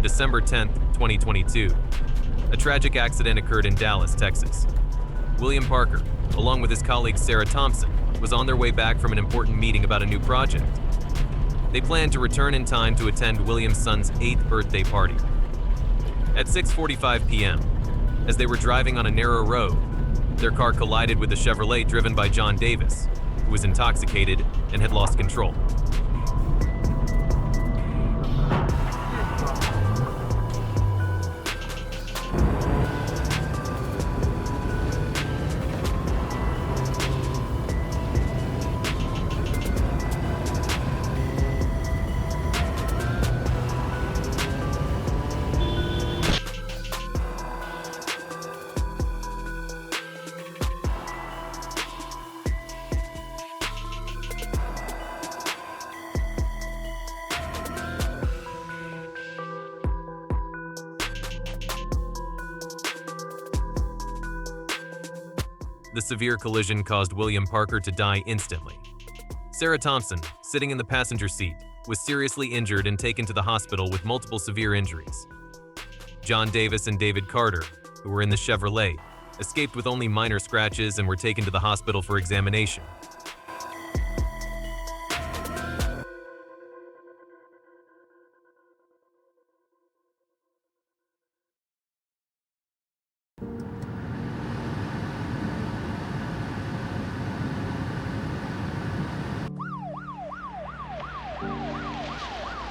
December 10, 2022. A tragic accident occurred in Dallas, Texas. William Parker, along with his colleague Sarah Thompson, was on their way back from an important meeting about a new project. They planned to return in time to attend William's son's 8th birthday party. At 6:45 p.m., as they were driving on a narrow road, their car collided with a Chevrolet driven by John Davis, who was intoxicated and had lost control. The severe collision caused William Parker to die instantly. Sarah Thompson, sitting in the passenger seat, was seriously injured and taken to the hospital with multiple severe injuries. John Davis and David Carter, who were in the Chevrolet, escaped with only minor scratches and were taken to the hospital for examination.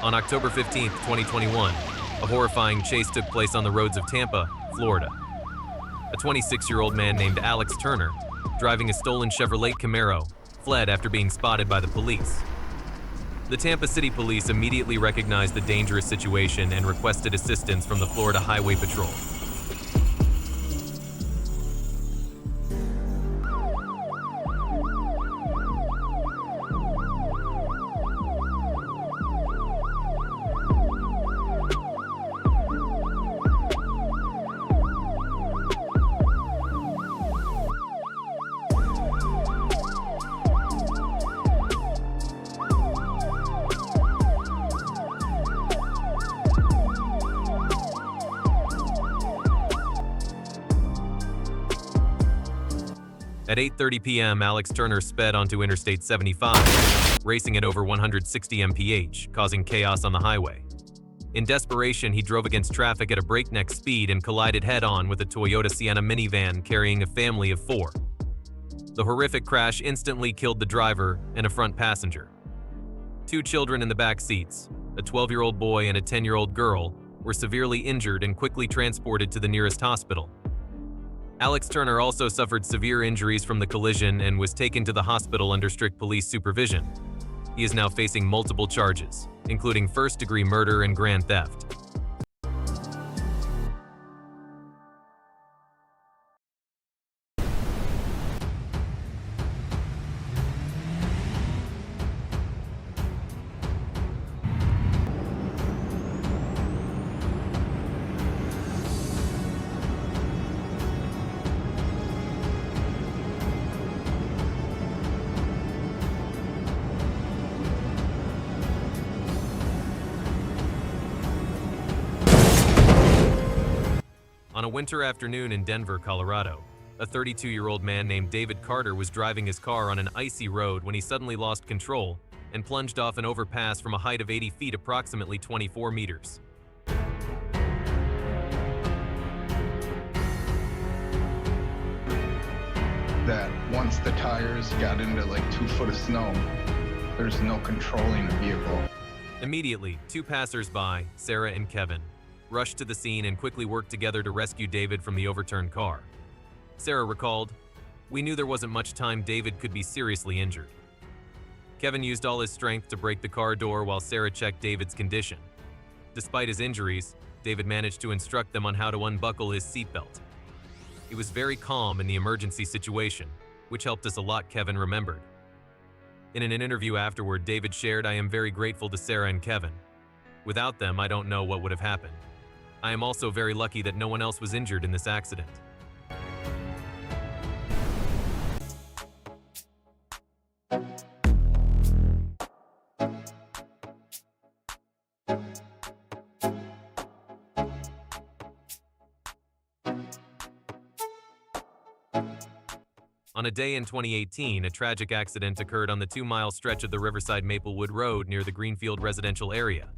On October 15, 2021, a horrifying chase took place on the roads of Tampa, Florida. A 26-year-old man named Alex Turner, driving a stolen Chevrolet Camaro, fled after being spotted by the police. The Tampa City Police immediately recognized the dangerous situation and requested assistance from the Florida Highway Patrol. At 8:30 p.m., Alex Turner sped onto Interstate 75, racing at over 160 mph, causing chaos on the highway. In desperation, he drove against traffic at a breakneck speed and collided head-on with a Toyota Sienna minivan carrying a family of 4. The horrific crash instantly killed the driver and a front passenger. 2 children in the back seats, a 12-year-old boy and a 10-year-old girl, were severely injured and quickly transported to the nearest hospital. Alex Turner also suffered severe injuries from the collision and was taken to the hospital under strict police supervision. He is now facing multiple charges, including first-degree murder and grand theft. On a winter afternoon in Denver, Colorado, a 32-year-old man named David Carter was driving his car on an icy road when he suddenly lost control and plunged off an overpass from a height of 80 feet, approximately 24 meters. That once the tires got into like 2 foot of snow, there's no controlling a vehicle. Immediately, 2 passers-by, Sarah and Kevin, rushed to the scene and quickly worked together to rescue David from the overturned car. Sarah recalled, "We knew there wasn't much time David could be seriously injured." Kevin used all his strength to break the car door while Sarah checked David's condition. Despite his injuries, David managed to instruct them on how to unbuckle his seatbelt. He was very calm in the emergency situation, which helped us a lot, Kevin remembered. In an interview afterward, David shared, "I am very grateful to Sarah and Kevin. Without them, I don't know what would have happened. I am also very lucky that no one else was injured in this accident." On a day in 2018, a tragic accident occurred on the 2-mile stretch of the Riverside Maplewood Road near the Greenfield residential area.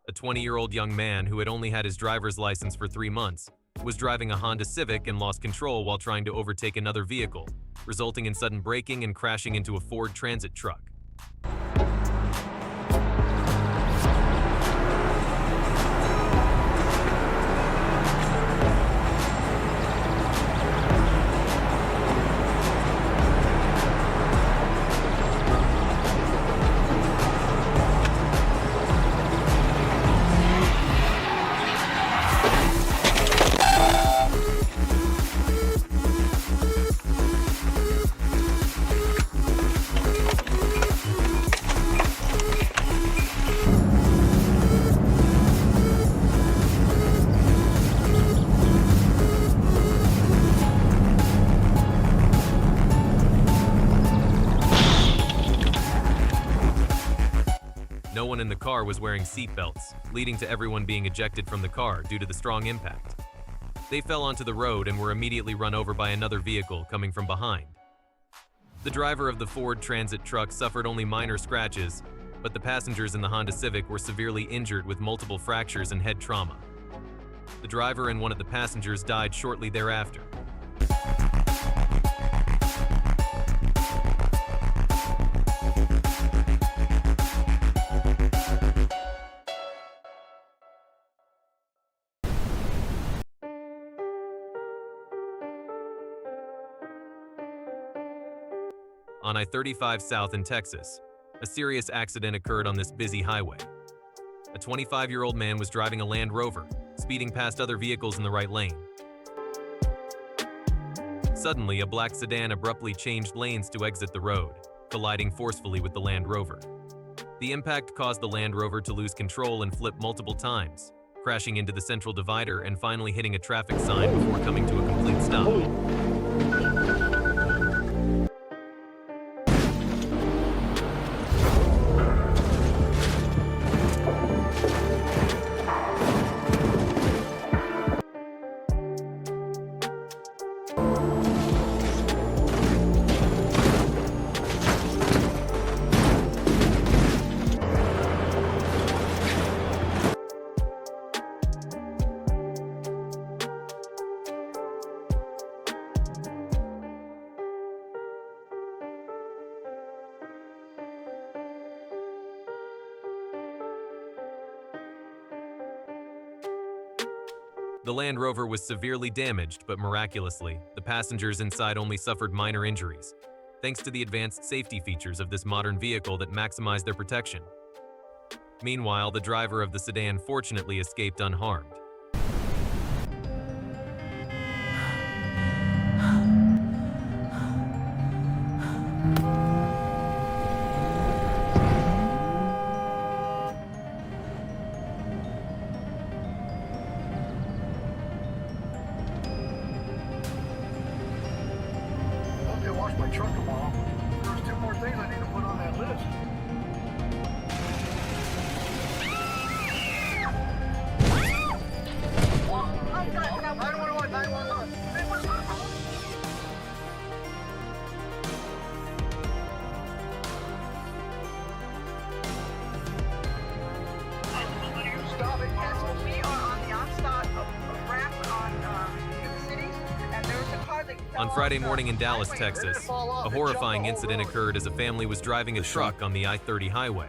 A 20-year-old young man who had only had his driver's license for 3 months was driving a Honda Civic and lost control while trying to overtake another vehicle, resulting in sudden braking and crashing into a Ford Transit truck. No one in the car was wearing seatbelts, leading to everyone being ejected from the car due to the strong impact. They fell onto the road and were immediately run over by another vehicle coming from behind. The driver of the Ford Transit truck suffered only minor scratches, but the passengers in the Honda Civic were severely injured with multiple fractures and head trauma. The driver and one of the passengers died shortly thereafter. On I-35 South in Texas, a serious accident occurred on this busy highway. A 25-year-old man was driving a Land Rover, speeding past other vehicles in the right lane. Suddenly, a black sedan abruptly changed lanes to exit the road, colliding forcefully with the Land Rover. The impact caused the Land Rover to lose control and flip multiple times, crashing into the central divider and finally hitting a traffic sign before coming to a complete stop. The Land Rover was severely damaged, but miraculously, the passengers inside only suffered minor injuries, thanks to the advanced safety features of this modern vehicle that maximize their protection. Meanwhile, the driver of the sedan fortunately escaped unharmed. Wash my truck tomorrow. There's 2 more things I need to put on that list. Oh, 911, 911. Hey, what's up? Stop it, cancel. We are on the onslaught of ramp on the cities, and there was a car that fell On Friday off the morning in Dallas, highway. Texas, a horrifying incident occurred as a family was driving a truck on the I-30 highway.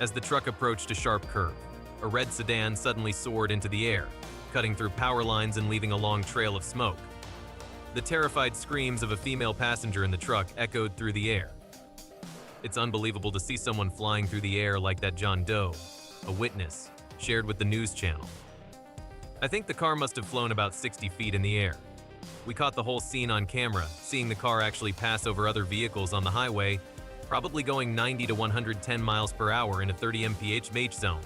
As the truck approached a sharp curve, a red sedan suddenly soared into the air, cutting through power lines and leaving a long trail of smoke. The terrified screams of a female passenger in the truck echoed through the air. It's unbelievable to see someone flying through the air like that John Doe, a witness, shared with the news channel. I think the car must have flown about 60 feet in the air. We caught the whole scene on camera, seeing the car actually pass over other vehicles on the highway, probably going 90 to 110 miles per hour in a 30 mph MH zone.